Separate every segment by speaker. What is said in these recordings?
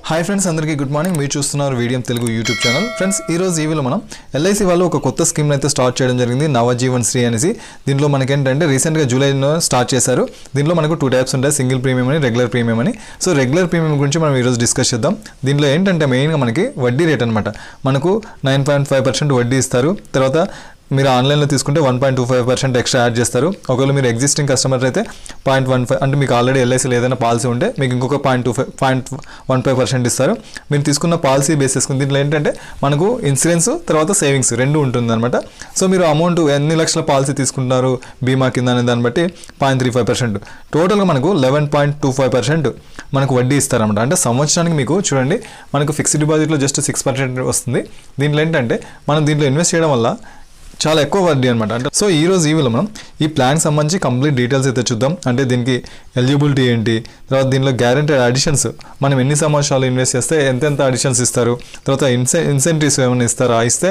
Speaker 1: Hi friends, అందరికీ good morning. మీరు చూస్తున్నారు Veediyam Telugu YouTube channel. Friends, ఈ రోజు ఈవీలో మనం ఎల్ఐసి వాళ్ళు ఒక కొత్త స్కీమ్ అయితే స్టార్ట్ చేయడం జరిగింది, నవజీవన్ శ్రీ అనేసి. దీనిలో మనకి ఏంటంటే రీసెంట్గా జూలైలో స్టార్ట్ చేశారు. దీనిలో మనకు 2 టైప్స్ ఉంటాయి, సింగిల్ ప్రీమియం అని, రెగ్యులర్ ప్రీమియం అని. సో రెగ్యులర్ ప్రీమియం గురించి మనం ఈరోజు డిస్కస్ చేద్దాం. దీనిలో ఏంటంటే మెయిన్గా మనకి వడ్డీ రేట్ అనమాట. మనకు 9.5% వడ్డీ ఇస్తారు. తర్వాత మీరు ఆన్లైన్లో తీసుకుంటే 1.25% ఎక్స్ట్రా యాడ్ చేస్తారు. ఒకవేళ మీరు ఎగ్జిస్టింగ్ కస్టమర్ అయితే 0.15 అంటే మీకు ఆల్రెడీ ఎల్ఐసీలో ఏదైనా పాలసీ ఉంటే మీకు ఇంకొక 0.15% ఇస్తారు. మీరు తీసుకున్న పాలసీ బేస్ చేసుకుని దీంట్లో ఏంటంటే మనకు ఇన్సూరెన్స్ తర్వాత సేవింగ్స్ రెండు ఉంటుందన్నమాట. సో మీరు అమౌంట్ ఎన్ని లక్షల పాలసీ తీసుకుంటున్నారు బీమా కింద అనే దాన్ని బట్టి 0.35%, టోటల్గా మనకు 11.25% మనకు వడ్డీ ఇస్తారన్నమాట. అంటే సంవత్సరానికి మీకు చూడండి, మనకు ఫిక్స్డ్ డిపాజిట్లో జస్ట్ 6% వస్తుంది. దీంట్లో ఏంటంటే మనం దీంట్లో ఇన్వెస్ట్ చేయడం వల్ల చాలా ఎక్కువ వడ్డీ అనమాట. అంటే సో ఈ రోజు ఈవీలో మనం ఈ ప్లాన్ సంబంధించి కంప్లీట్ డీటెయిల్స్ అయితే చూద్దాం. అంటే దీనికి ఎలిజిబిలిటీ ఏంటి, తర్వాత దీనిలో గ్యారెంటెడ్ అడిషన్స్, మనం ఎన్ని సంవత్సరాలు ఇన్వెస్ట్ చేస్తే ఎంతెంత అడిషన్స్ ఇస్తారు, తర్వాత ఇన్సెంటివ్స్ ఏమైనా ఇస్తారా, ఇస్తే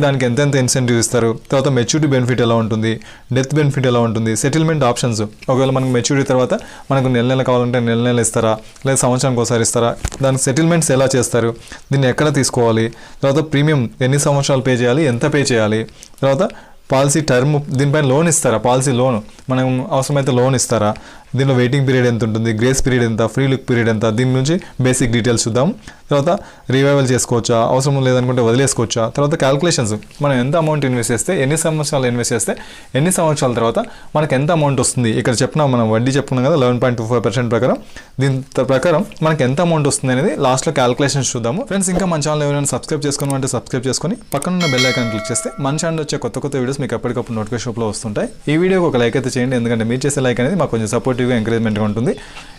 Speaker 1: దానికి ఎంతెంత ఇన్సెంటివ్ ఇస్తారు, తర్వాత మెచ్యూరిటీ బెనిఫిట్ ఎలా ఉంటుంది, డెత్ బెనిఫిట్ ఎలా ఉంటుంది, సెటిల్మెంట్ ఆప్షన్స్, ఒకవేళ మనకు మెచ్యూరిటీ తర్వాత మనకు నెల కావాలంటే నెల ఇస్తారా, లేదా సంవత్సరానికి ఒకసారి ఇస్తారా, దానికి సెటిల్మెంట్స్ ఎలా చేస్తారు, దీన్ని ఎక్కడ తీసుకోవాలి, తర్వాత ప్రీమియం ఎన్ని సంవత్సరాలు పే చేయాలి, ఎంత పే చేయాలి, తర్వాత పాలసీ టర్మ్, దీనిపైన లోన్ ఇస్తారా, పాలసీ లోన్ మనం అవసరమైతే లోన్ ఇస్తారా, దీనిలో వెయిటింగ్ పీరియడ్ ఎంత ఉంటుంది, గ్రేస్ పీరియడ్ ఎంత, ఫ్రీ లుక్ పీరియడ్ ఎంత, దీని నుంచి బేసిక్ డీటెయిల్స్ చూద్దాం. తర్వాత రివైవల్ చేసుకోవచ్చా, అవసరం లేదనుకుంటే వదిలేసుకోవచ్చా, తర్వాత క్యాల్కులేషన్స్, మనం ఎంత అమౌంట్ ఇన్వెస్ట్ చేస్తే ఎన్ని సంవత్సరాలు ఇన్వెస్ట్ చేస్తే ఎన్ని సంవత్సరాల తర్వాత మనకు ఎంత అమౌంట్ వస్తుంది. ఇక్కడ చెప్పినా మనం వడ్డీ చెప్పుకున్నాం కదా 11.25% ప్రకారం, దీని ప్రకారం మనకి ఎంత అమౌంట్ వస్తుంది అనేది లాస్ట్లో క్యాల్కులేషన్స్ చూద్దాము. ఫ్రెండ్స్, ఇంకా మన ఛానల్ ఎవరైనా సబ్స్క్రైబ్ చేసుకోమంటే సబ్స్క్రైబ్ చేసుకొని పక్కన బెల్ ఐకాన్ క్లిక్ చేస్తే మన ఛానల్ వచ్చే కొత్త వీడియోస్ మీకు ఎప్పటికప్పుడు నోటిఫికేషన్లో వస్తుంటాయి. ఈ వీడియోకి ఒక లైక్ అయితే చేయండి, ఎందుకంటే మీరు చేసే లైక్ అనేది మాకు కొంచెం సపోర్టివ్గా ఎంకరేజ్మెంట్గా ఉంటుంది.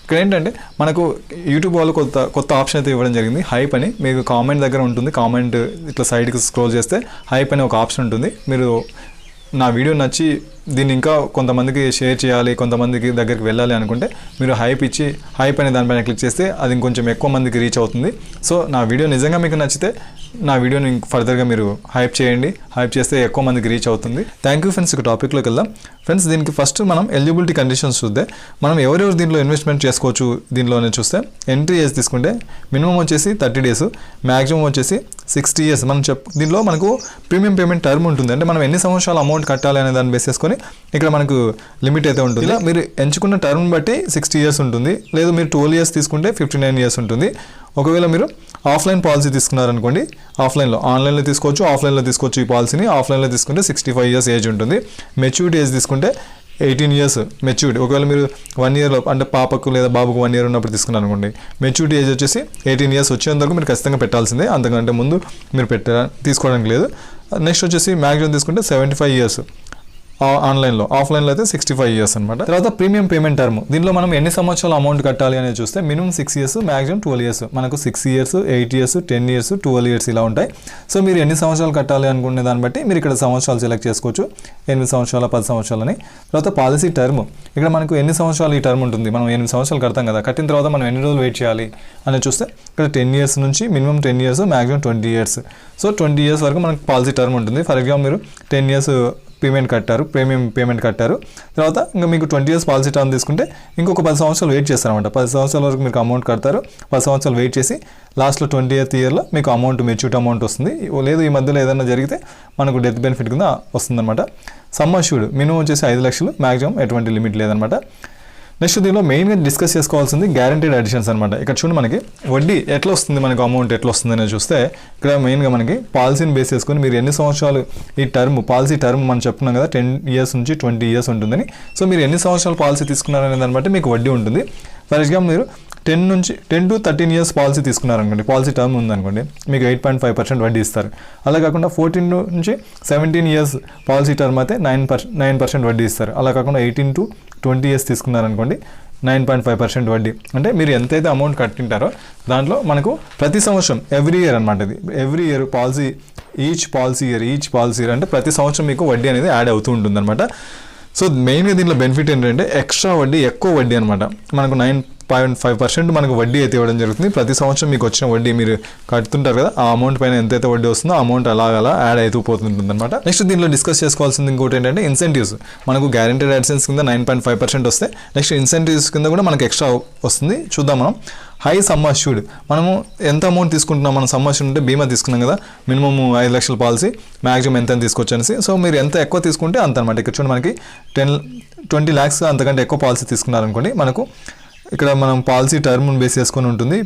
Speaker 1: ఇక్కడ ఏంటంటే మనకు యూట్యూబ్ వాళ్ళు కొత్త ఆప్షన్ అయితే ఇవ్వడం జరిగింది, హైప్ అని. మీకు కామెంట్ దగ్గర ఉంటుంది, కామెంట్ ఇట్లా సైడ్కి స్క్రోల్ చేస్తే హైప్ అనే ఒక ఆప్షన్ ఉంటుంది. మీరు నా వీడియో నచ్చి దీన్ని ఇంకా కొంతమందికి షేర్ చేయాలి, కొంతమందికి దగ్గరికి వెళ్ళాలి అనుకుంటే మీరు హైప్ అనే దానిపైన క్లిక్ చేస్తే అది ఇంకొంచెం ఎక్కువ మందికి రీచ్ అవుతుంది. సో నా వీడియో నిజంగా మీకు నచ్చితే నా వీడియోని ఫర్దర్గా మీరు హైప్ చేయండి, హైప్ చేస్తే ఎక్కువ మందికి రీచ్ అవుతుంది. Thank you friends. ఇక టాపిక్లోకి వెళ్దాం. ఫ్రెండ్స్, దీనికి ఫస్ట్ మనం ఎలిజిబిలిటీ కండిషన్స్ చూద్దే. మనం ఎవరెవరు దీంట్లో ఇన్వెస్ట్మెంట్ చేసుకోవచ్చు దీనిలోనే చూస్తే, ఎంట్రీ ఏజ్ తీసుకుంటే మినిమం వచ్చేసి 30 days, మ్యాక్సిమం వచ్చేసి 60 years. మనం దీనిలో మనకు ప్రీమియం పేమెంట్ టర్మ్ ఉంటుంది, అంటే మనం ఎన్ని సంవత్సరాలు అమౌంట్ కట్టాలి అనే దాన్ని బేస్ చేసుకొని ఇక్కడ మనకు లిమిట్ అయితే ఉంటుంది. ఇలా మీరు ఎంచుకున్న టర్మ్ బట్టి 60 years ఉంటుంది, లేదు మీరు 12 years తీసుకుంటే 59 years ఉంటుంది. ఒకవేళ మీరు ఆఫ్లైన్ పాలసీ తీసుకున్నారనుకోండి, ఆన్లైన్లో తీసుకోవచ్చు, ఆఫ్లైన్లో తీసుకోవచ్చు. ఈ పాలసీని ఆఫ్లైన్లో తీసుకుంటే 65 years ఏజ్ ఉంటుంది. మెచ్యూరిటీ ఏజ్ తీసుకుంటే 18 years మెచ్యూరిటీ. ఒకవేళ మీరు 1 year అంటే పాపకు లేదా బాబుకు 1 year ఉన్నప్పుడు తీసుకున్నారు అనుకోండి, మెచ్యూరిటీ ఏజ్ వచ్చేసి 18 years వచ్చేంత వరకు మీరు ఖచ్చితంగా పెట్టాల్సిందే, అంతకంటే ముందు మీరు తీసుకోవడానికి లేదు. నెక్స్ట్ వచ్చేసి మ్యాక్సిమం తీసుకుంటే 75 years ఆన్లైన్లో, ఆఫ్లైన్లో అయితే 65 years అనమాట. తర్వాత ప్రీమియం పేమెంట్ టర్మ్, దీనిలో మనం ఎన్ని సంవత్సరాలు అమౌంట్ కట్టాలి అనేది చూస్తే మినిమం 6 years, మ్యాక్సిమం 12 years. మనకు 6 years, 8 years, 10 years, 12 years ఇలా ఉంటాయి. సో మీరు ఎన్ని సంవత్సరాలు కట్టాలి అనుకునే దాన్ని బట్టి మీరు ఇక్కడ సంవత్సరాలు సెలెక్ట్ చేసుకోవచ్చు, 8 సంవత్సరాలు 10 సంవత్సరాలని. తర్వాత పాలసీ టర్మ్, ఇక్కడ మనకు ఎన్ని సంవత్సరాలు ఈ టర్మ్ ఉంటుంది, మనం 8 సంవత్సరాలు కడతాం కదా, కట్టిన తర్వాత మనం ఎన్ని రోజులు వెయిట్ చేయాలి అని చూస్తే ఇక్కడ 10 years నుంచి minimum 10 years, maximum 20 years. So 20 years వరకు మనకు పాలసీ టర్మ్ ఉంటుంది. ఫర్ ఎగ్జాంపుల్ మీరు 10 years ప్రీమియం పేమెంట్ కట్టారు, తర్వాత ఇంకా మీకు 20 years పాలసీ టర్మ్ తీసుకుంటే ఇంకొక 10 సంవత్సరాలు వెయిట్ చేస్తారన్నమాట. 10 సంవత్సరాల వరకు మీకు అమౌంట్ కడతారు, 10 సంవత్సరాలు వెయిట్ చేసి లాస్ట్లో 20th yearలో మీకు మెచ్యూరిటీ అమౌంట్ వస్తుంది. లేదు ఈ మధ్యలో ఏదైనా జరిగితే మనకు డెత్ బెనిఫిట్ కింద వస్తుందన్నమాట. సమ్ అష్యూర్డ్ మినిమం వచ్చేసి 5 లక్షలు, మ్యాక్సిమం ఎటువంటి లిమిట్ లేదనమాట. నెక్స్ట్ దీనిలో మెయిన్గా డిస్కస్ చేసుకోవాల్సింది గ్యారెంటీడ్ అడిషన్స్ అనమాట. ఇక్కడ చూడండి, మనకి వడ్డీ ఎట్లా వస్తుంది, మనకు అమౌంట్ ఎట్లా వస్తుంది అనేది చూస్తే ఇక్కడ మెయిన్గా మనకి పాలసీని బేస్ చేసుకొని మీరు ఎన్ని సంవత్సరాలు ఈ పాలసీ టర్మ్ మనం చెప్పుకున్నాం కదా 10 years నుంచి 20 years ఉంటుందని. సో మీరు ఎన్ని సంవత్సరాలు పాలసీ తీసుకున్నారనే దాన్ని బట్టి మీకు వడ్డీ ఉంటుంది. ఫర్ ఎగ్జాంపుల్ మీరు 10 to 13 years పాలసీ తీసుకున్నారనుకోండి, పాలసీ టర్మ్ ఉందనుకోండి, మీకు 8.5% వడ్డీ ఇస్తారు. అలా కాకుండా 14 నుంచి 17 years పాలసీ టర్మ్ అయితే 9% వడ్డీ ఇస్తారు. అలా కాకుండా 18 to 20 years తీసుకున్నారనుకోండి 9.5% వడ్డీ. అంటే మీరు ఎంతైతే అమౌంట్ కట్టింటారో దాంట్లో మనకు ప్రతి సంవత్సరం ఎవ్రీ ఇయర్ అనమాట, ఇది every year policy, each policy year అంటే ప్రతి సంవత్సరం మీకు వడ్డీ అనేది యాడ్ అవుతూ ఉంటుంది అనమాట. సో మెయిన్గా దీనిలో బెనిఫిట్ ఏంటంటే ఎక్స్ట్రా వడ్డీ, ఎక్కువ వడ్డీ అనమాట. మనకు 9.5% మనకు వడ్డీ అయితే ఇవ్వడం జరుగుతుంది. ప్రతి సంవత్సరం మీకు వచ్చిన వడ్డీ మీరు కడుతుంటారు కదా, ఆ అమౌంట్ పైన ఎంతైతే వడ్డీ వస్తుందో ఆ అమౌంట్ అలా యాడ్ అవుతూ పోతుంటుంది అనమాట. నెక్స్ట్ దీనిలో డిస్కస్ చేసుకోవాల్సింది ఇంకోటి ఏంటంటే ఇన్సెంటివ్స్. మనకు గ్యారెంటీడ్ అడిషన్స్ కింద 9.5% వస్తే నెక్స్ట్ ఇన్సెంటివ్స్ కింద కూడా మనకు ఎక్స్ట్రా వస్తుంది. చూద్దాం మనం. హై సమ్ అష్యూర్డ్, మనము ఎంత అమౌంట్ తీసుకుంటున్నాం, మనం సమ్ అష్యూర్డ్ అంటే బీమా తీసుకున్నాం కదా, మినిమమ్ 5 లక్షల పాలసీ, మ్యాక్సిమం ఎంత తీసుకోవచ్చు అనేసి. సో మీరు ఎంత ఎక్కువ తీసుకుంటే అంత అనమాట. ఇక్కడ చూడండి మనకి 20 lakhs అంతకంటే ఎక్కువ పాలసీ తీసుకున్నారనుకోండి, మనకు ఇక్కడ మనం పాలసీ టర్మ్ని బేస్ చేసుకొని ఉంటుంది,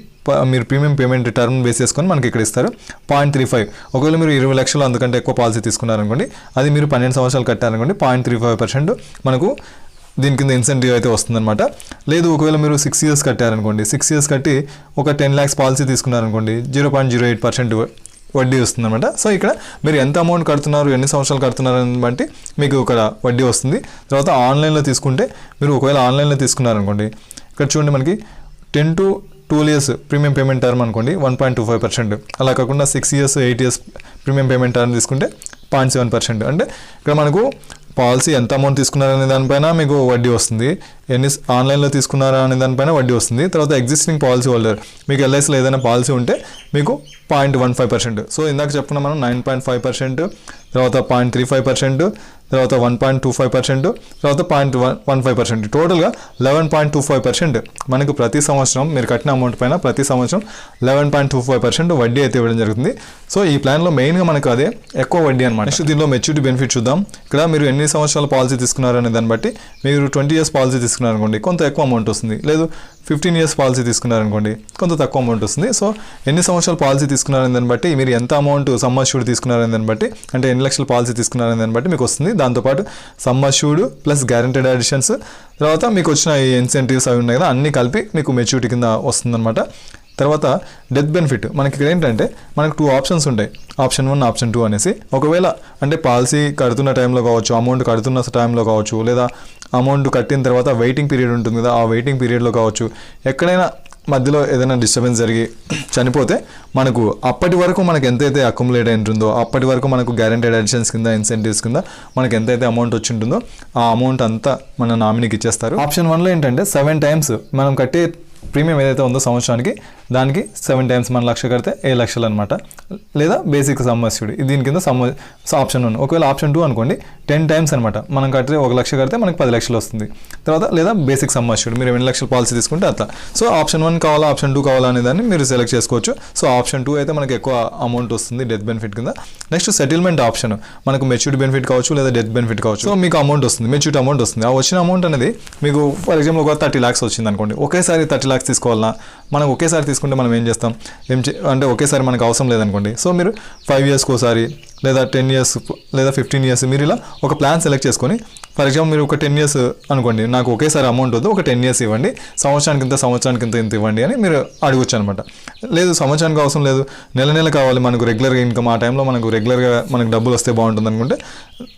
Speaker 1: మీరు ప్రీమియం పేమెంట్ టర్మ్ బేస్ చేసుకొని మనకి ఇక్కడ ఇస్తారు 0.35. ఒకవేళ మీరు 20 లక్షలు అంతకంటే ఎక్కువ పాలసీ తీసుకున్నారనుకోండి, అది మీరు 12 సంవత్సరాలు కట్టారనుకోండి 0.35% మనకు దీని కింద ఇన్సెంటివ్ అయితే వస్తుందన్నమాట. లేదు ఒకవేళ మీరు 6 years కట్టారనుకోండి, 6 years కట్టి ఒక 10 lakhs పాలసీ తీసుకున్నారనుకోండి 0.08% వడ్డీ వస్తుందన్నమాట. సో ఇక్కడ మీరు ఎంత అమౌంట్ కడుతున్నారు, ఎన్ని సంవత్సరాలు కడుతున్నారని బట్టి మీకు ఇక్కడ వడ్డీ వస్తుంది. తర్వాత ఆన్లైన్లో తీసుకుంటే, మీరు ఒకవేళ ఆన్లైన్లో తీసుకున్నారనుకోండి, ఇక్కడ చూడండి మనకి 10 to 12 years premium payment term అనుకోండి 1.25%, అలా కాకుండా 6 years 8 years premium payment term తీసుకుంటే 0.7%. అంటే ఇక్కడ మనకు పాలసీ ఎంత అమౌంట్ తీసుకున్నారనే దానిపైన మీకు వడ్డీ వస్తుంది, ఎన్ని ఆన్లైన్లో తీసుకున్నారా అనే దానిపైన వడ్డీ వస్తుంది. తర్వాత ఎగ్జిస్టింగ్ పాలసీ హోల్డర్, మీకు ఎల్ఐసిలో ఏదైనా పాలసీ ఉంటే మీకు 0.15%. సో ఇందాక చెప్పుకున్నా మనం 9.5%, తర్వాత 0.35%, తర్వాత 1.25%, తర్వాత 0.15%, టోటల్గా 11.25% మనకు ప్రతి సంవత్సరం మీరు కట్టిన అమౌంట్ పైన ప్రతి సంవత్సరం 11.25% వడ్డీ అయితే ఇవ్వడం జరుగుతుంది. సో ఈ ప్లాన్లో మెయిన్గా మనకు అదే ఎక్కువ వడ్డీ అనమాట. నెక్స్ట్ దీనిలో మెచ్యూరిటీ బెనిఫిట్ చూద్దాం. ఇక్కడ మీరు ఎన్ని సంవత్సరాల పాలసీ తీసుకున్నారనే దాన్ని బట్టి, మీరు 20 years పాలసీ తీసుకున్నారనుకోండి కొంత ఎక్కువ అమౌంట్ వస్తుంది, లేదు 15 years పాలసీ తీసుకున్నారనుకోండి కొంత తక్కువ అమౌంట్ వస్తుంది. సో ఎన్ని సంవత్సరాల పాలసీ తీసుకున్నారని దాన్ని బట్టి, మీరు ఎంత అమౌంట్ సమ్ అష్యూర్డ్ తీసుకున్నారని దాన్ని బట్టి, అంటే ఎన్ని లక్షల పాలసీ తీసుకున్నారని దాన్ని బట్టి మీకు వస్తుంది. దాంతోపాటు sum assured plus guaranteed additions, తర్వాత మీకు వచ్చిన ఈ ఇన్సెంటివ్స్ అవి ఉన్నాయి కదా, అన్నీ కలిపి మీకు మెచ్యూరిటీ కింద వస్తుందన్నమాట. తర్వాత డెత్ బెనిఫిట్, మనకి ఇక్కడ ఏంటంటే మనకు 2 options ఉంటాయి, ఆప్షన్ 1 ఆప్షన్ 2 అనేసి. ఒకవేళ అంటే పాలసీ కడుతున్న టైంలో కావచ్చు, అమౌంట్ కడుతున్న టైంలో కావచ్చు, లేదా అమౌంట్ కట్టిన తర్వాత వెయిటింగ్ పీరియడ్ ఉంటుంది కదా, ఆ వెయిటింగ్ పీరియడ్లో కావచ్చు, ఎక్కడైనా మధ్యలో ఏదైనా డిస్టర్బెన్స్ జరిగి చనిపోతే మనకు అప్పటి వరకు మనకు ఎంతైతే అక్యుములేట్ అయి ఉంటుందో, అప్పటి వరకు మనకు గ్యారెంటెడ్ అడిషన్స్ కింద ఇన్సెంటివ్స్ కింద మనకు ఎంతైతే అమౌంట్ వచ్చి ఉంటుందో ఆ అమౌంట్ అంతా మన నామినీకి ఇచ్చేస్తారు. ఆప్షన్ 1లో ఏంటంటే 7 times మనం కట్టే ప్రీమియం ఏదైతే ఉందో సంవత్సరానికి, దానికి 7 times మన 1,00,000 కడితే 7 లక్షలు అనమాట, లేదా బేసిక్ సమ్ అష్యూర్డ్ దీని కింద ఆప్షన్ 1. ఒకవేళ ఆప్షన్ 2 అనుకోండి 10 times అనమాట, మనం కడితే 1,00,000 కడితే మనకి 10 లక్షలు వస్తుంది. తర్వాత లేదా బేసిక్ సమ్ అష్యూర్డ్, మీరు 2 లక్షల పాలసీ తీసుకుంటే అట్లా. సో ఆప్షన్ 1 కావాలా ఆప్షన్ 2 కావాలా అనే దాన్ని మీరు సెలెక్ట్ చేసుకోవచ్చు. సో ఆప్షన్ 2 అయితే మనకి ఎక్కువ అమౌంట్ వస్తుంది డెత్ బెనిఫిట్ కింద. నెక్స్ట్ సెటిల్మెంట్ ఆప్షన్, మనకు మెచ్యూరిటీ బెనిఫిట్ కావచ్చు లేదా డెత్ బెనిఫిట్ కావచ్చు. సో మీకు అమౌంట్ వస్తుంది, మెచ్యూరిటీ అమౌంట్ వస్తుంది. ఆ వచ్చిన అమౌంట్ అనేది మీకు ఫర్ ఎగ్జాంపుల్ ఒక 30 lakhs వచ్చింది అనుకోండి, ఒకేసారి 30 lakhs తీసుకోవాలన్నా, మనం ఒకేసారి తీసుకుంటే మనం ఏం చేస్తాం, అంటే ఒకేసారి మనకు అవసరం లేదనుకోండి. సో మీరు 5 yearsకి ఒకసారి, లేదా 10 years, లేదా 15 years మీరు ఇలా ఒక ప్లాన్ సెలెక్ట్ చేసుకొని, ఫర్ ఎగ్జాంపుల్ మీరు ఒక 10 years అనుకోండి, నాకు ఒకేసారి అమౌంట్ వద్దు, ఒక 10 years ఇవ్వండి, సంవత్సరానికి ఇంత ఇవ్వండి అని మీరు అడగొచ్చు అనమాట. లేదు సంవత్సరానికి అవసరం లేదు, నెల కావాలి మనకు రెగ్యులర్గా ఇన్కమ్, ఆ టైంలో మనకు రెగ్యులర్గా మనకు డబ్బులు వస్తే బాగుంటుంది అనుకుంటే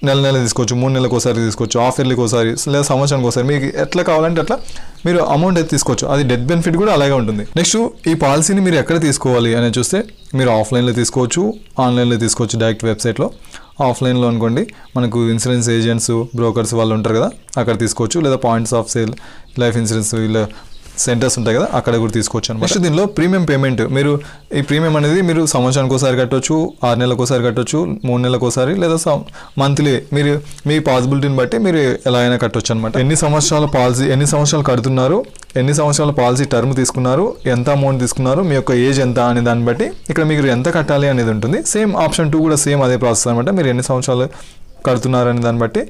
Speaker 1: నెల తీసుకోవచ్చు, 3 నెలలకు ఒకసారి తీసుకోవచ్చు, హాఫ్ ఇయర్లీకి ఒకసారి, లేదా సంవత్సరానికి ఒకసారి, మీకు ఎట్లా కావాలంటే అట్లా మీరు అమౌంట్ అయితే తీసుకోవచ్చు. అది డెత్ బెనిఫిట్ కూడా అలాగే ఉంటుంది. నెక్స్ట్ ఈ పాలసీని మీరు ఎక్కడ తీసుకోవాలి అని చూస్తే, మీరు ఆఫ్లైన్లో తీసుకోవచ్చు, ఆన్లైన్లో తీసుకోవచ్చు, డైరెక్ట్ వెబ్సైట్లో. ఆఫ్లైన్లో అనుకోండి మనకు ఇన్సూరెన్స్ ఏజెంట్స్, బ్రోకర్స్ వాళ్ళు ఉంటారు కదా, అక్కడ తీసుకోవచ్చు, లేదా points of sale, life insurance ఇలా సెంటర్స్ ఉంటాయి కదా, అక్కడ కూడా తీసుకోవచ్చు అనమాట. నెక్స్ట్ దీనిలో ప్రీమియం పేమెంట్, మీరు ఈ ప్రీమియం అనేది మీరు సంవత్సరానికి ఒకసారి కట్టవచ్చు, 6 నెలలకు ఒకసారి కట్టవచ్చు, 3 నెలలకు ఒకసారి, లేదా మంత్లీ మీరు మీ పాసిబిలిటీని బట్టి మీరు ఎలా అయినా కట్టవచ్చు అనమాట. ఎన్ని సంవత్సరాలు కడుతున్నారు, ఎన్ని సంవత్సరాల పాలసీ టర్మ్ తీసుకున్నారు, ఎంత అమౌంట్ తీసుకున్నారు, మీ యొక్క ఏజ్ ఎంత అనే దాన్ని బట్టి ఇక్కడ మీరు ఎంత కట్టాలి అనేది ఉంటుంది. సేమ్ ఆప్షన్ 2 కూడా సేమ్ అదే ప్రాసెస్ అనమాట. మీరు ఎన్ని సంవత్సరాలు కడుతున్నారని దాన్ని బట్టి,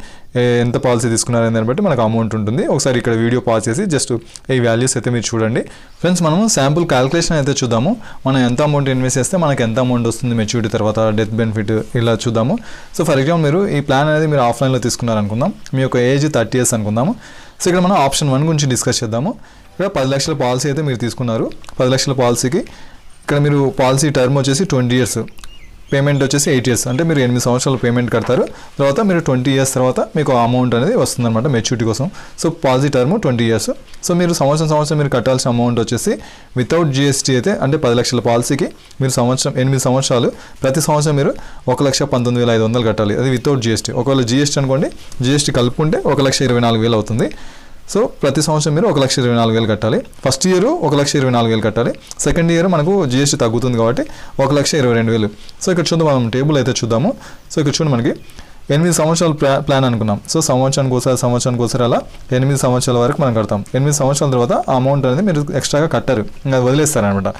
Speaker 1: ఎంత పాలసీ తీసుకున్నారని దాన్ని బట్టి మనకు అమౌంట్ ఉంటుంది. ఒకసారి ఇక్కడ వీడియో పాజ్ చేసి జస్ట్ ఈ వాల్యూస్ అయితే మీరు చూడండి. ఫ్రెండ్స్ మనము శాంపుల్ క్యాలిక్యులేషన్ అయితే చూద్దాము. మనం ఎంత అమౌంట్ ఇన్వెస్ట్ చేస్తే మనకి ఎంత అమౌంట్ వస్తుంది, మెచ్యూరిటీ తర్వాత డెత్ బెనిఫిట్ ఇలా చూద్దాము. సో ఫర్ ఎగ్జాంపుల్ మీరు ఈ ప్లాన్ అనేది మీరు ఆఫ్లైన్లో తీసుకున్నారనుకుందాం, మీ యొక్క ఏజ్ 30 years అనుకుందాము. సో ఇక్కడ మనం ఆప్షన్ 1 గురించి డిస్కస్ చేద్దాము. ఇక్కడ 10 లక్షల పాలసీ అయితే మీరు తీసుకున్నారు. 10 లక్షల పాలసీకి ఇక్కడ మీరు పాలసీ టర్మ్ వచ్చేసి 20 years, పేమెంట్ వచ్చేసి 8 years, అంటే మీరు 8 సంవత్సరాలు పేమెంట్ కడతారు. తర్వాత మీరు 20 years తర్వాత మీకు అమౌంట్ అనేది వస్తుందన్నమాట మెచ్యూరిటీ కోసం. So policy term 20 years. So మీరు సంవత్సరం మీరు కట్టాల్సిన అమౌంట్ వచ్చేసి వితౌట్ జిఎస్టీ అయితే, అంటే 10 లక్షల పాలసీకి మీరు 8 సంవత్సరాలు ప్రతి సంవత్సరం మీరు 1,19,500 కట్టాలి, అది వితౌట్ జిఎస్టీ. ఒకవేళ జిఎస్టీ అనుకోండి, జిఎస్టీ కలుపుకుంటే 1,24,000 అవుతుంది. సో ప్రతి సంవత్సరం మీరు 1,24,000 కట్టాలి. ఫస్ట్ ఇయర్ 1,24,000 కట్టాలి. సెకండ్ ఇయర్ మనకు జిఎస్టీ తగ్గుతుంది కాబట్టి 1,22,000. సో ఇక్కడ చూద్దాం, మనం టేబుల్ అయితే చూద్దాము. సో ఇక్కడ చూడండి మనకి 8 సంవత్సరాల ప్లాన్ అనుకున్నాం. సో సంవత్సరానికి ఒకసారి అలా 8 సంవత్సరాల వరకు మనం కడతాం. 8 సంవత్సరాల తర్వాత ఆ అమౌంట్ అనేది మీరు ఎక్స్ట్రాగా కట్టారు, ఇంకా వదిలేస్తారనమాట.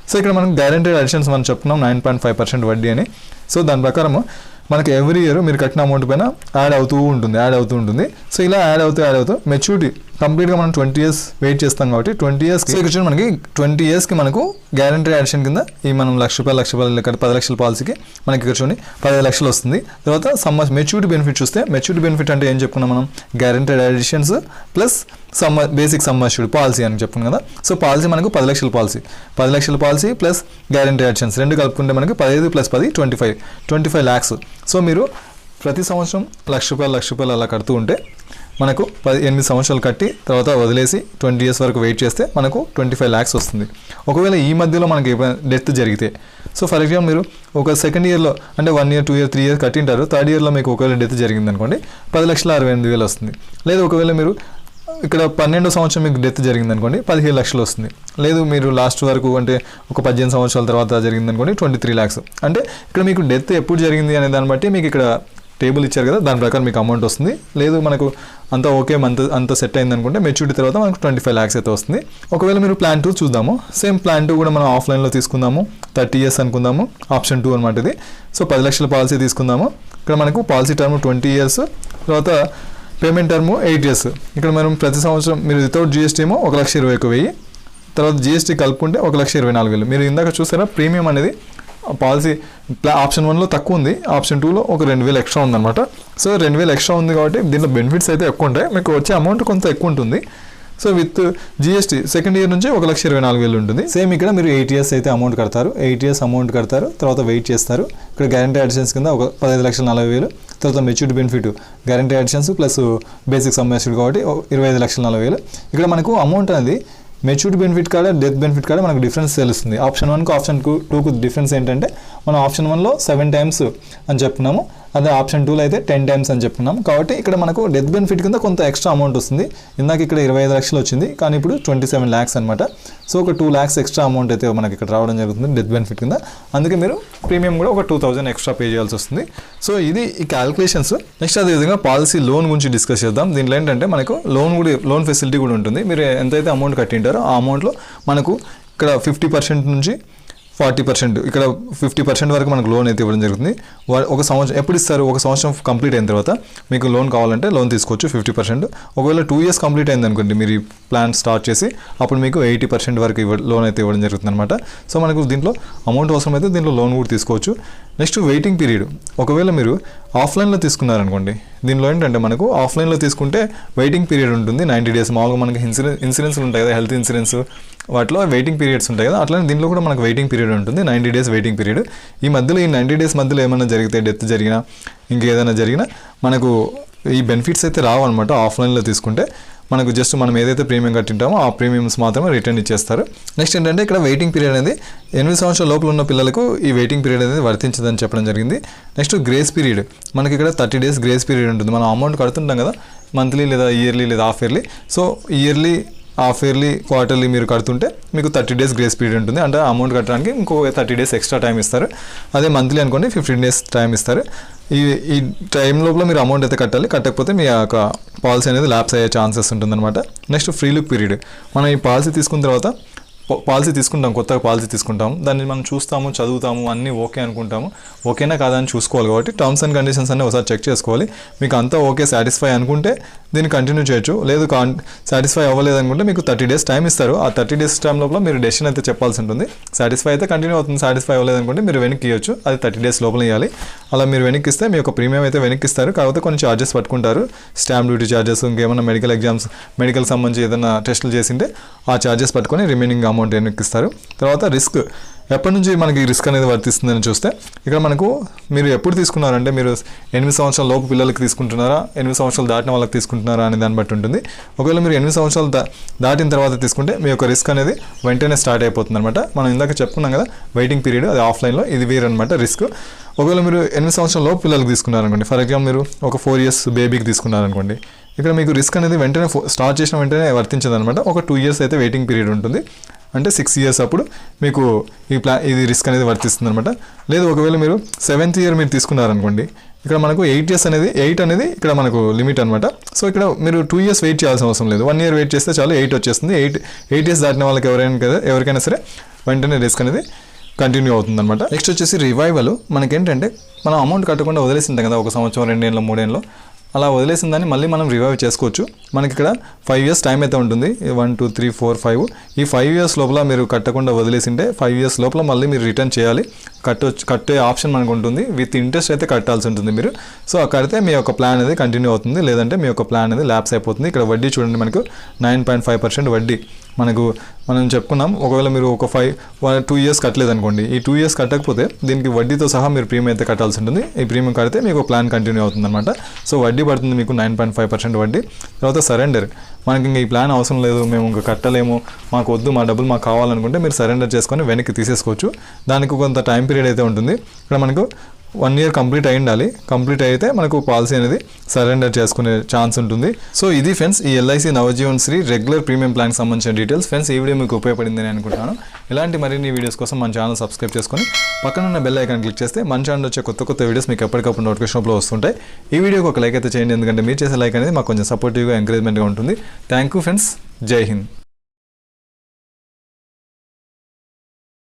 Speaker 1: సో ఇక్కడ మనం గ్యారెంటీడ్ అడిషన్స్ మనం చెప్పుకున్నాం 9.5% వడ్డీ అని. సో దాని ప్రకారం మనకి ఎవ్రీ ఇయర్ మీరు కట్టిన అమౌంట్ పైన యాడ్ అవుతూ ఉంటుంది. సో ఇలా యాడ్ అవుతూ మెచ్యూరిటీ కంప్లీట్గా మనం 20 years వెయిట్ చేస్తాం కాబట్టి 20 years ఇక్కడ మనకి 20 yearsకి మనకు గ్యారెంటీ అడిషన్ కింద ఈ మనం ₹1,00,000 ఇక్కడ 10 లక్షల పాలసీకి మనకి ఇక్కడ చూడండి 15 లక్షలు వస్తుంది. తర్వాత మెచ్యూరిటీ బెనిఫిట్ చూస్తే మెచ్యూరిటీ బెనిఫిట్ అంటే ఏం చెప్పుకున్నాం మనం, guaranteed additions plus basic sum assured policy అని చెప్పుకున్నాం కదా. సో పాలసీ మనకు 10 లక్షల పాలసీ ప్లస్ గ్యారెంటీ అడిషన్స్ రెండు కలుపుకుంటే మనకి 15 + 10 25 lakhs. సో మీరు ప్రతి సంవత్సరం ₹1,00,000 అలా కడుతూ ఉంటే మనకు 8 సంవత్సరాలు కట్టి తర్వాత వదిలేసి 20 years వరకు వెయిట్ చేస్తే మనకు 25 lakhs వస్తుంది. ఒకవేళ ఈ మధ్యలో మనకి డెత్ జరిగితే, సో ఫర్ ఎగ్జాంపుల్ మీరు ఒక సెకండ్ ఇయర్లో అంటే 1 year 2 year 3 years కట్టింటారు, థర్డ్ ఇయర్లో మీకు ఒకవేళ డెత్ జరిగింది అనుకోండి 10,68,000 వస్తుంది. లేదు ఒకవేళ మీరు ఇక్కడ 12వ సంవత్సరం మీకు డెత్ జరిగింది అనుకోండి 15 లక్షలు వస్తుంది. లేదు మీరు లాస్ట్ వరకు అంటే ఒక 18 సంవత్సరాల తర్వాత జరిగింది అనుకోండి 23 lakhs. అంటే ఇక్కడ మీకు డెత్ ఎప్పుడు జరిగింది అనే దాన్ని బట్టి మీకు ఇక్కడ టేబుల్ ఇచ్చారు కదా, దాని ప్రకారం మీకు అమౌంట్ వస్తుంది. లేదు మనకు అంతా ఓకే అంత సెట్ అయింది అనుకుంటే మెచ్యూరిటీ తర్వాత మనకు 25 lakhs అయితే వస్తుంది. ఒకవేళ మీరు ప్లాన్ 2 చూద్దాము. సేమ్ ప్లాన్ 2 కూడా మనం ఆఫ్లైన్లో తీసుకుందాము, 30 years అనుకుందాము, ఆప్షన్ 2 అనమాట ఇది. సో 10 లక్షల పాలసీ తీసుకుందాము. ఇక్కడ మనకు పాలసీ టర్మ్ 20 years, తర్వాత పేమెంట్ టర్మ్ 8 years. ఇక్కడ మనం ప్రతి సంవత్సరం మీరు వితౌట్ GST ఏమో 1,21,000, తర్వాత GST కలుపుకుంటే 1,24,000. మీరు ఇందాక చూసారా ప్రీమియం అనేది పాలసీ ఆప్షన్ 1లో తక్కువ ఉంది, ఆప్షన్ 2లో ఒక 2,000 ఎక్స్ట్రా ఉందన్నమాట. సో 2,000 ఎక్స్ట్రా ఉంది కాబట్టి దీంట్లో బెనిఫిట్స్ అయితే ఎక్కువ ఉంటాయి, మీకు వచ్చే అమౌంట్ కొంత ఎక్కువ ఉంటుంది. So with GST second year నుంచి 1,24,000 ఉంటుంది. సేమ్ ఇక్కడ మీరు 8 years అయితే అమౌంట్ కడతారు, 8 years అమౌంట్ కడతారు, తర్వాత వెయిట్ చేస్తారు. ఇక్కడ గ్యారంటీ అడిషన్స్ కింద ఒక 15,40,000, తర్వాత maturity benefit guaranteed additions plus basic sum assured కాబట్టి 25,40,000. ఇక్కడ మనకు అమౌంట్ అనేది మెచ్యూరిటీ బెనిఫిట్ కాడ డెత్ బెనిఫిట్ కాడ మనకు డిఫరెన్స్ తెలుస్తుంది. ఆప్షన్ 1కు ఆప్షన్ 2కు డిఫరెన్స్ ఏంటంటే మనం ఆప్షన్ 1లో 7 times అని చెప్పుకున్నాము, అదే ఆప్షన్ 2లో అయితే 10 times అని చెప్పుకున్నాము. కాబట్టి ఇక్కడ మనకు డెత్ బెనిఫిట్ కింద కొంత ఎక్స్ట్రా అమౌంట్ వస్తుంది. ఇందాక ఇక్కడ 25 లక్షలు వచ్చింది, కానీ ఇప్పుడు 27 lakhs అనమాట. సో ఒక 2 lakhs ఎక్స్ట్రా అమౌంట్ అయితే మనకి ఇక్కడ రావడం జరుగుతుంది డెత్ బెనిఫిట్ కింద. అందుకే మీరు ప్రీమియం కూడా ఒక 2,000 ఎక్స్ట్రా పే చేయాల్సి వస్తుంది. సో ఇది ఈ క్యాలిక్యులేషన్స్. నెక్స్ట్ అదేవిధంగా పాలసీ లోన్ గురించి డిస్కస్ చేద్దాం. దీంట్లో ఏంటంటే మనకు లోన్ ఫెసిలిటీ కూడా ఉంటుంది. మీరు ఎంతైతే అమౌంట్ కట్టింటారో ఆ అమౌంట్లో మనకు ఇక్కడ 50% నుంచి 40%, ఇక్కడ 50% వరకు మనకు లోన్ అయితే ఇవ్వడం జరుగుతుంది. ఒక సంవత్సరం ఎప్పుడు ఇస్తారు, ఒక సంవత్సరం కంప్లీట్ అయిన తర్వాత మీకు లోన్ కావాలంటే లోన్ తీసుకోవచ్చు 50%. ఒకవేళ 2 years కంప్లీట్ అయింది అనుకోండి మీరు ఈ ప్లాన్ స్టార్ట్ చేసి, అప్పుడు మీకు 80% వరకు లోన్ అయితే ఇవ్వడం జరుగుతుంది అనమాట. సో మనకు దీంట్లో అమౌంట్ అవసరం అయితే దీంట్లో లోన్ కూడా తీసుకోవచ్చు. Next waiting period. ఒకవేళ మీరు ఆఫ్లైన్లో తీసుకున్నారనుకోండి, దీనిలో ఏంటంటే మనకు ఆఫ్లైన్లో తీసుకుంటే వెయిటింగ్ పీరియడ్ ఉంటుంది 90 days. మామూలుగా మనకి ఇన్సూరెన్స్ ఉంటాయి కదా, హెల్త్ ఇన్సూరెన్స్, వాటిలో వెయిటింగ్ పీరియడ్స్ ఉంటాయి కదా, అట్లనే దీనిలో కూడా మనకు వెయిటింగ్ పీరియడ్ ఉంటుంది 90 days వెయిటింగ్ పీరియడ్. ఈ మధ్యలో ఈ 90 days మధ్యలో ఏమైనా జరిగితే, డెత్ జరిగినా ఇంకేదైనా జరిగినా మనకు ఈ బెనిఫిట్స్ అయితే రావు అనమాట. ఆఫ్లైన్లో తీసుకుంటే మనకు జస్ట్ మనం ఏదైతే ప్రీమియం కట్టింటామో ఆ ప్రీమియమ్స్ మాత్రమే రిటర్న్ ఇచ్చేస్తారు. నెక్స్ట్ ఏంటంటే ఇక్కడ వెయిటింగ్ పీరియడ్ అనేది 8 సంవత్సరాల లోపల ఉన్న పిల్లలకు ఈ వెయిటింగ్ పీరియడ్ అనేది వర్తించదని చెప్పడం జరిగింది. Next grace period. మనకి ఇక్కడ 30 days గ్రేస్ పీరియడ్ ఉంటుంది. మనం అమౌంట్ కడుతుంటాం కదా, మంత్లీ లేదా ఇయర్లీ లేదా half yearly. So yearly, half yearly, quarterly మీరు కడుతుంటే మీకు 30 days గ్రేస్ పీరియడ్ ఉంటుంది. అంటే అమౌంట్ కట్టడానికి ఇంకో 30 days ఎక్స్ట్రా టైం ఇస్తారు. అదే మంత్లీ అనుకోండి 15 days టైం ఇస్తారు. ఈ టైం లోపల మీరు అమౌంట్ అయితే కట్టాలి, కట్టకపోతే మీ యొక్క పాలసీ అనేది ల్యాప్స్ అయ్యే ఛాన్సెస్ ఉంటుందన్నమాట. Next free look period. మనం ఈ పాలసీ తీసుకున్న తర్వాత పాలసీ తీసుకుంటాం, కొత్తగా పాలసీ తీసుకుంటాము, దాన్ని మనం చూస్తాము, చదువుతాము, అన్నీ ఓకే అనుకుంటాము. ఓకేనా కాదా అని చూసుకోవాలి. కాబట్టి టర్మ్స్ అండ్ కండిషన్స్ అన్నీ ఒకసారి చెక్ చేసుకోవాలి. మీకు అంతా ఓకే సాటిస్ఫై అనుకుంటే దీన్ని కంటిన్యూ చేయొచ్చు. లేదు సాటిస్ఫై అవ్వలేదు అనుకుంటే మీకు 30 days టైం ఇస్తారు. ఆ 30 days టైం లోపల మీరు డెసిషన్ అయితే చెప్పాల్సి ఉంటుంది. సాటిస్ఫై అయితే కంటిన్యూ అవుతుంది, సాటిస్ఫై అవ్వలేదు అనుకుంటే మీరు వెనక్కి ఇవ్వచ్చు. అది 30 days లోపల ఇవ్వాలి. అలా మీరు వెనక్కి ఇస్తే మీ యొక్క ప్రీమియం అయితే వెనక్కి ఇస్తారు. కాకపోతే కొన్ని ఛార్జెస్ పట్టుకుంటారు, స్టాంప్ డ్యూటీ ఛార్జెస్, ఇంకేమైనా మెడికల్ సంబంధించి ఏదైనా టెస్టులు చేసింటే ఆ ఛార్జెస్ పట్టుకొని రిమైనింగ్ అమౌంట్ వెనక్కిస్తారు. తర్వాత రిస్క్. ఎప్పటి నుంచి మనకి రిస్క్ అనేది వర్తిస్తుందని చూస్తే ఇక్కడ మనకు మీరు ఎప్పుడు తీసుకున్నారంటే మీరు 8 సంవత్సరాల లోపు పిల్లలకి తీసుకుంటున్నారా, 8 సంవత్సరాలు దాటిన వాళ్ళకి తీసుకుంటున్నారా అనే దాన్ని బట్టి ఉంటుంది. ఒకవేళ మీరు 8 సంవత్సరాలు దాటిన తర్వాత తీసుకుంటే మీ యొక్క రిస్క్ అనేది వెంటనే స్టార్ట్ అయిపోతుంది అనమాట. మనం ఇందాక చెప్పుకున్నాం కదా వెయిటింగ్ పీరియడ్, అది ఆఫ్లైన్లో, ఇది వేరు అనమాట రిస్క్. ఒకవేళ మీరు 8 సంవత్సరాల లోపు పిల్లలకి తీసుకున్నారనుకోండి, ఫర్ ఎగ్జాంపుల్ మీరు ఒక 4 years బేబీకి తీసుకున్నారనుకోండి, ఇక్కడ మీకు రిస్క్ అనేది వెంటనే స్టార్ట్ చేసిన వెంటనే వర్తించదు అనమాట. ఒక 2 years అయితే వెయిటింగ్ పీరియడ్ ఉంటుంది. అంటే 6 years అప్పుడు మీకు ఇది రిస్క్ అనేది వర్తిస్తుంది అనమాట. లేదు ఒకవేళ మీరు 7th year మీరు తీసుకున్నారనుకోండి, ఇక్కడ మనకు 8 years అనేది 8 అనేది ఇక్కడ మనకు లిమిట్ అనమాట. సో ఇక్కడ మీరు 2 years వెయిట్ చేయాల్సిన అవసరం లేదు, 1 year వెయిట్ చేస్తే చాలు 8 వచ్చేస్తుంది. 8 years దాటిన వాళ్ళకి ఎవరికైనా సరే వెంటనే రిస్క్ అనేది కంటిన్యూ అవుతుంది అనమాట. నెక్స్ట్ వచ్చేసి రివైవల్. మనకేంటంటే మనం అమౌంట్ కట్టకుండా వదిలేసింటాం కదా, 1 సంవత్సరం 2 ఏళ్ళు 3 ఏళ్ళు అలా వదిలేసిన దాన్ని మళ్ళీ మనం రివైవ్ చేసుకోవచ్చు. మనకి ఇక్కడ 5 years టైం అయితే ఉంటుంది. 1 2 3 4 5 ఈ 5 years లోపల మీరు కట్టకుండా వదిలేసింటే 5 years లోపల మళ్ళీ మీరు రిటర్న్ చేయాలి. కట్టే ఆప్షన్ మనకు ఉంటుంది. విత్ ఇంట్రెస్ట్ అయితే కట్టాల్సి ఉంటుంది మీరు. సో కడితే మీ యొక్క ప్లాన్ అనేది కంటిన్యూ అవుతుంది, లేదంటే మీ యొక్క ప్లాన్ అనేది ల్యాప్స్ అయిపోతుంది. ఇక్కడ వడ్డీ చూడండి, మనకు 9.5% వడ్డీ. మనం చెప్పుకున్నాం, ఒకవేళ మీరు ఒక 2 years కట్టలేదు అనుకోండి, ఈ 2 years కట్టకపోతే దీనికి వడ్డీతో సహా మీరు ప్రీమియం అయితే కట్టాల్సి ఉంటుంది. ఈ ప్రీమియం కడితే మీకు ప్లాన్ కంటిన్యూ అవుతుంది అనమాట. సో వడ్డీ పడుతుంది మీకు 9.5% వడ్డీ. తర్వాత సరెండర్. మనకి ఇంకా ఈ ప్లాన్ అవసరం లేదు, మేము ఇంకా కట్టలేము, మాకు వద్దు, మా డబ్బులు మాకు కావాలనుకుంటే మీరు సరెండర్ చేసుకొని వెనక్కి తీసేసుకోవచ్చు. దానికి కొంత టైం పీరియడ్ అయితే ఉంటుంది. ఇక్కడ మనకు 1 year కంప్లీట్ అయి ఉండాలి. కంప్లీట్ అయితే మనకు పాలసీ అనేది సరెండర్ చేసుకునే ఛాన్స్ ఉంటుంది. సో ఇది ఫ్రెండ్స్ ఈ LIC Navjeevan Shri regular premium ప్లాన్కి సంబంధించిన డీటెయిల్స్. ఫ్రెండ్స్ ఈ వీడియో మీకు ఉపయోగపడిందని అనుకుంటున్నాను. ఇలాంటి మరిన్ని వీడియోస్ కోసం మన ఛానల్ సబ్స్క్రైబ్ చేసుకొని పక్కన ఉన్న బెల్ ఐకాన్ క్లిక్ చేస్తే మన ఛానల్ వచ్చే కొత్త వీడియోస్ మీకు ఎప్పటికప్పుడు నోటిఫికేషన్లో వస్తుంటాయి. ఈ వీడియోకి ఒక లైక్ అయితే చేయండి, ఎందుకంటే మీరు చేసే లైక్ అనేది మాకు కొంచెం సపోర్టివ్గా ఎంకరేజ్మెంట్గా ఉంటుంది. Thank you friends. జై హింద్.